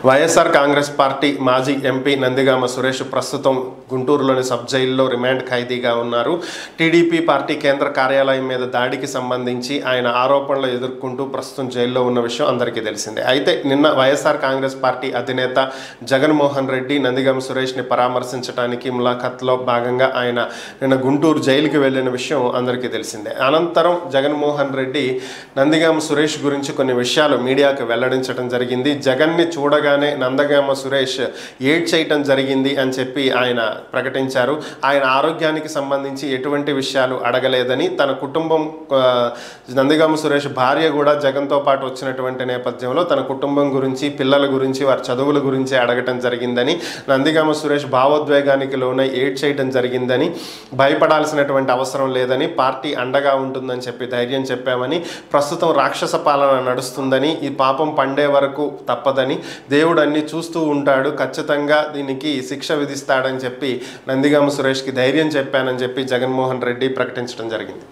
YSR Congress party మాజీ MP Nandigama Suresh ప్రస్తుతం గుంటూరులోని సబ్ జైల్లో రిమాండ్ ఖైదీగా ఉన్నారు. టీడీపీ పార్టీ కేంద్ర కార్యాలయం మీద దాడికి సంబంధించి ఆయన ఆరోపణలు ఎదుర్కొంటూ ప్రస్తుతం జైల్లో ఉన్న విషయం అందరికీ తెలిసిందే. అయితే నిన్న వైఎస్ఆర్ కాంగ్రెస్ పార్టీ అధినేత జగన్మోహన్ రెడ్డి నందిగామ సురేష్ని పరామర్శించడానికి ములాఖాత్లో భాగంగా ఆయన నిన్న గుంటూరు జైలుకి వెళ్ళిన విషయం అందరికీ తెలిసిందే. అనంతరం జగన్మోహన్ రెడ్డి నందిగామ సురేష్ గురించి కొన్ని విషయాలు మీడియాకు వెల్లడించడం జరిగింది. జగన్ని చూడగానే నందిగామ సురేష్ ఏడ్ చేయటం జరిగింది అని చెప్పి ఆయన ప్రకటించారు. ఆయన ఆరోగ్యానికి సంబంధించి ఎటువంటి విషయాలు అడగలేదని, తన కుటుంబం నందిగామ సురేష్ భార్య కూడా జగన్తో పాటు వచ్చినటువంటి నేపథ్యంలో తన కుటుంబం గురించి, పిల్లల గురించి, వారి చదువుల గురించి అడగటం జరిగిందని, నందిగామ సురేష్ భావోద్వేగానికి లోనై ఏడ్ చేయటం జరిగిందని, భయపడాల్సినటువంటి అవసరం లేదని, పార్టీ అండగా ఉంటుందని చెప్పి ధైర్యం చెప్పామని, ప్రస్తుతం రాక్షస పాలన నడుస్తుందని, ఈ పాపం పండే వరకు తప్పదని, దేవుడు అన్ని చూస్తూ ఉంటాడు, ఖచ్చితంగా దీనికి శిక్ష విధిస్తాడని చెప్పి నందిగామ సురేష్కి ధైర్యం చెప్పానని చెప్పి జగన్మోహన్ రెడ్డి ప్రకటించడం జరిగింది.